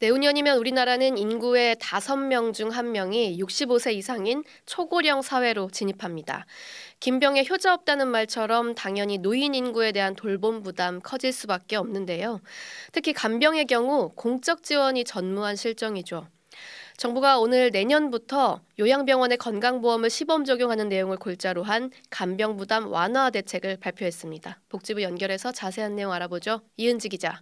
내후년이면 우리나라는 인구의 5명 중 1명이 65세 이상인 초고령 사회로 진입합니다. 김병에 효자 없다는 말처럼 당연히 노인 인구에 대한 돌봄 부담 커질 수밖에 없는데요. 특히 간병의 경우 공적 지원이 전무한 실정이죠. 정부가 오늘 내년부터 요양병원의 건강보험을 시범 적용하는 내용을 골자로 한 간병 부담 완화 대책을 발표했습니다. 복지부 연결해서 자세한 내용 알아보죠. 이은지 기자.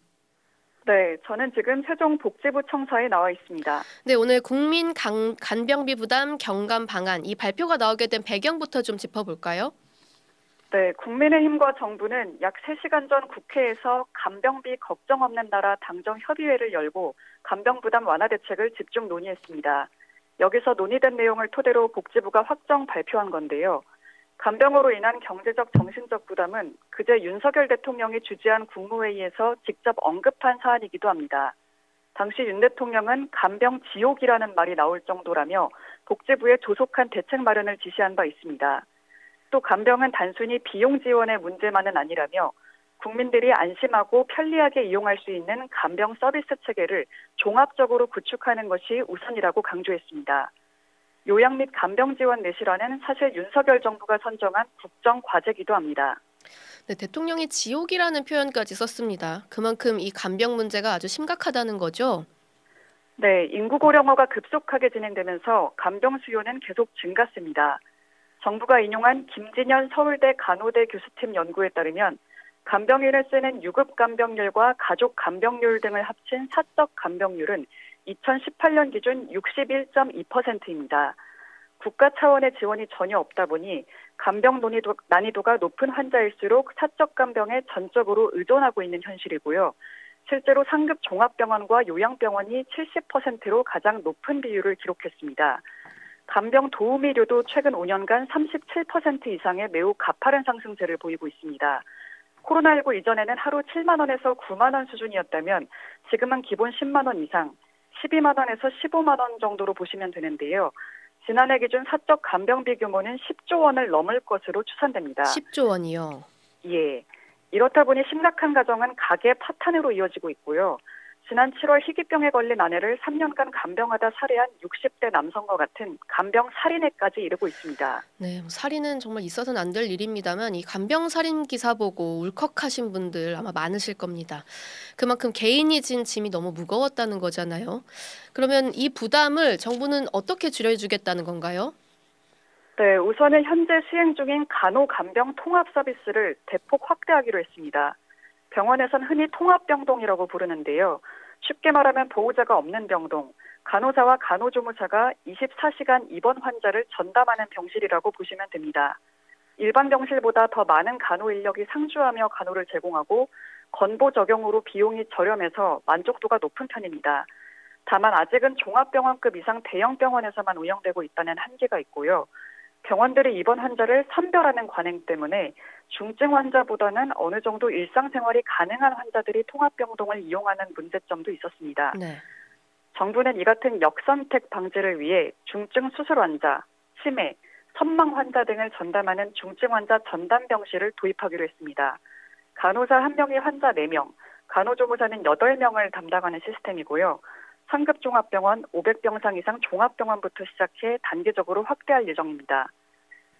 네, 저는 지금 세종복지부 청사에 나와 있습니다. 네, 오늘 국민 간병비 부담 경감 방안 이 발표가 나오게 된 배경부터 좀 짚어볼까요? 네, 국민의힘과 정부는 약 3시간 전 국회에서 간병비 걱정 없는 나라 당정 협의회를 열고 간병 부담 완화 대책을 집중 논의했습니다. 여기서 논의된 내용을 토대로 복지부가 확정 발표한 건데요. 간병으로 인한 경제적 정신적 부담은 그제 윤석열 대통령이 주재한 국무회의에서 직접 언급한 사안이기도 합니다. 당시 윤 대통령은 간병 지옥이라는 말이 나올 정도라며 복지부에 조속한 대책 마련을 지시한 바 있습니다. 또 간병은 단순히 비용 지원의 문제만은 아니라며 국민들이 안심하고 편리하게 이용할 수 있는 간병 서비스 체계를 종합적으로 구축하는 것이 우선이라고 강조했습니다. 요양 및 간병 지원 내실화는 사실 윤석열 정부가 선정한 국정 과제이기도 합니다. 네, 대통령이 지옥이라는 표현까지 썼습니다. 그만큼 이 간병 문제가 아주 심각하다는 거죠? 네, 인구 고령화가 급속하게 진행되면서 간병 수요는 계속 증가세입니다. 정부가 인용한 김진현 서울대 간호대 교수팀 연구에 따르면 간병인을 쓰는 유급 간병률과 가족 간병률 등을 합친 사적 간병률은 2018년 기준 61.2%입니다. 국가 차원의 지원이 전혀 없다 보니 간병 난이도가 높은 환자일수록 사적 간병에 전적으로 의존하고 있는 현실이고요. 실제로 상급 종합병원과 요양병원이 70%로 가장 높은 비율을 기록했습니다. 간병 도우미료도 최근 5년간 37% 이상의 매우 가파른 상승세를 보이고 있습니다. 코로나19 이전에는 하루 7만 원에서 9만 원 수준이었다면 지금은 기본 10만 원 이상, 12만 원에서 15만 원 정도로 보시면 되는데요. 지난해 기준 사적 간병비 규모는 10조 원을 넘을 것으로 추산됩니다. 10조 원이요? 예. 이렇다 보니 심각한 가정은 가계 파탄으로 이어지고 있고요. 지난 7월 희귀병에 걸린 아내를 3년간 간병하다 살해한 60대 남성과 같은 간병 살인에까지 이르고 있습니다. 네, 살인은 정말 있어서는 안 될 일입니다만 이 간병 살인 기사 보고 울컥하신 분들 아마 많으실 겁니다. 그만큼 개인이 진 짐이 너무 무거웠다는 거잖아요. 그러면 이 부담을 정부는 어떻게 줄여주겠다는 건가요? 네, 우선은 현재 시행 중인 간호간병 통합 서비스를 대폭 확대하기로 했습니다. 병원에선 흔히 통합병동이라고 부르는데요. 쉽게 말하면 보호자가 없는 병동, 간호사와 간호조무사가 24시간 입원 환자를 전담하는 병실이라고 보시면 됩니다. 일반 병실보다 더 많은 간호 인력이 상주하며 간호를 제공하고 건보 적용으로 비용이 저렴해서 만족도가 높은 편입니다. 다만 아직은 종합병원급 이상 대형 병원에서만 운영되고 있다는 한계가 있고요. 병원들이 입원 환자를 선별하는 관행 때문에 중증 환자보다는 어느 정도 일상생활이 가능한 환자들이 통합병동을 이용하는 문제점도 있었습니다. 네. 정부는 이 같은 역선택 방지를 위해 중증 수술 환자, 치매, 선망 환자 등을 전담하는 중증 환자 전담 병실을 도입하기로 했습니다. 간호사 1명이 환자 4명, 간호조무사는 8명을 담당하는 시스템이고요. 상급 종합병원 500병상 이상 종합병원부터 시작해 단계적으로 확대할 예정입니다.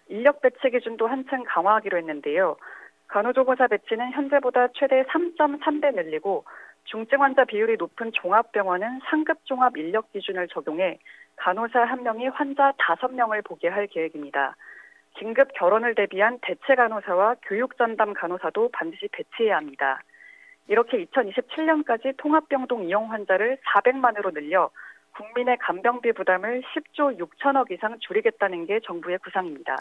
인력 배치 기준도 한층 강화하기로 했는데요. 간호조무사 배치는 현재보다 최대 3.3배 늘리고 중증 환자 비율이 높은 종합병원은 상급 종합 인력 기준을 적용해 간호사 1명이 환자 5명을 보게 할 계획입니다. 긴급 결혼을 대비한 대체 간호사와 교육 전담 간호사도 반드시 배치해야 합니다. 이렇게 2027년까지 통합병동 이용 환자를 400만으로 늘려 국민의 간병비 부담을 10조 6천억 이상 줄이겠다는 게 정부의 구상입니다.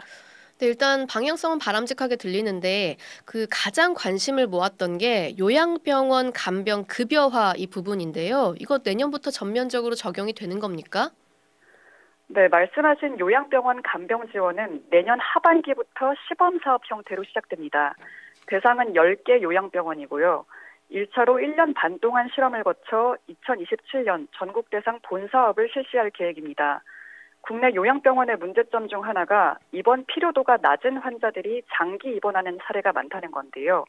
네, 일단 방향성은 바람직하게 들리는데 그 가장 관심을 모았던 게 요양병원 간병 급여화 이 부분인데요. 이거 내년부터 전면적으로 적용이 되는 겁니까? 네, 말씀하신 요양병원 간병 지원은 내년 하반기부터 시범사업 형태로 시작됩니다. 대상은 10개 요양병원이고요. 1차로 1년 반 동안 실험을 거쳐 2027년 전국 대상 본사업을 실시할 계획입니다. 국내 요양병원의 문제점 중 하나가 입원 필요도가 낮은 환자들이 장기 입원하는 사례가 많다는 건데요.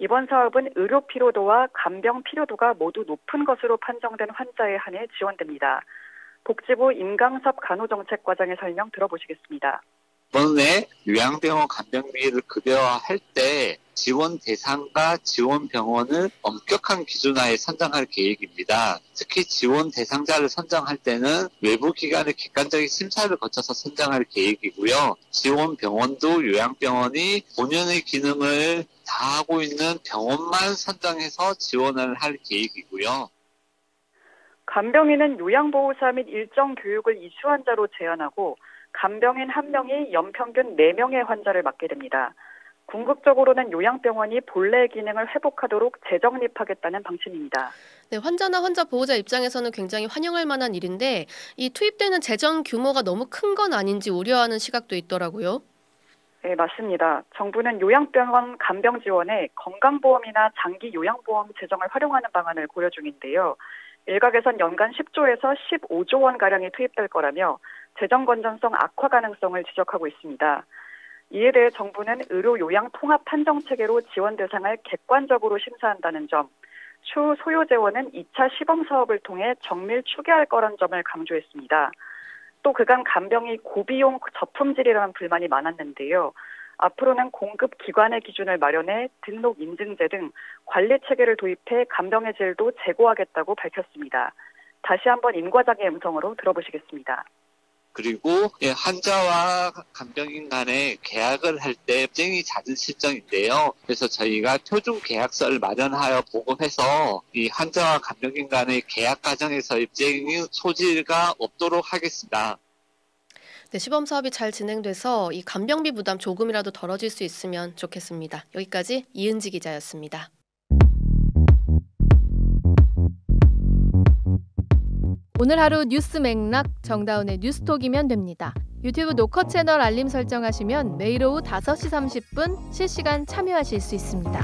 이번 사업은 의료 피로도와 간병 피로도가 모두 높은 것으로 판정된 환자에 한해 지원됩니다. 복지부 임강섭 간호정책과장의 설명 들어보시겠습니다. 이번에 요양병원 간병비를 급여화할 때 지원 대상과 지원 병원을 엄격한 기준하에 선정할 계획입니다. 특히 지원 대상자를 선정할 때는 외부 기관의 객관적인 심사를 거쳐서 선정할 계획이고요. 지원 병원도 요양병원이 본연의 기능을 다하고 있는 병원만 선정해서 지원을 할 계획이고요. 간병인은 요양보호사 및 일정 교육을 이수 환자로 제한하고 간병인 1명이 연평균 4명의 환자를 맡게 됩니다. 궁극적으로는 요양병원이 본래 기능을 회복하도록 재정립하겠다는 방침입니다. 네, 환자나 환자 보호자 입장에서는 굉장히 환영할 만한 일인데 이 투입되는 재정 규모가 너무 큰 건 아닌지 우려하는 시각도 있더라고요. 네, 맞습니다. 정부는 요양병원 간병 지원에 건강보험이나 장기 요양보험 재정을 활용하는 방안을 고려 중인데요. 일각에선 연간 10조에서 15조 원가량이 투입될 거라며 재정 건전성 악화 가능성을 지적하고 있습니다. 이에 대해 정부는 의료 요양 통합 판정 체계로 지원 대상을 객관적으로 심사한다는 점, 추후 소요 재원은 2차 시범 사업을 통해 정밀 추계할 거란 점을 강조했습니다. 또 그간 간병이 고비용 저품질이라는 불만이 많았는데요. 앞으로는 공급 기관의 기준을 마련해 등록 인증제 등 관리 체계를 도입해 간병의 질도 제고하겠다고 밝혔습니다. 다시 한번 임 과장의 음성으로 들어보시겠습니다. 그리고 환자와 간병인 간에 계약을 할 때 입증이 잦은 실정인데요. 그래서 저희가 표준 계약서를 마련하여 보급해서 이 환자와 간병인 간의 계약 과정에서 입증이 소지가 없도록 하겠습니다. 네, 시범 사업이 잘 진행돼서 이 간병비 부담 조금이라도 덜어질 수 있으면 좋겠습니다. 여기까지 이은지 기자였습니다. 오늘 하루 뉴스 맥락 정다운의 뉴스톡이면 됩니다. 유튜브 노컷 채널 알림 설정하시면 매일 오후 5시 30분 실시간 참여하실 수 있습니다.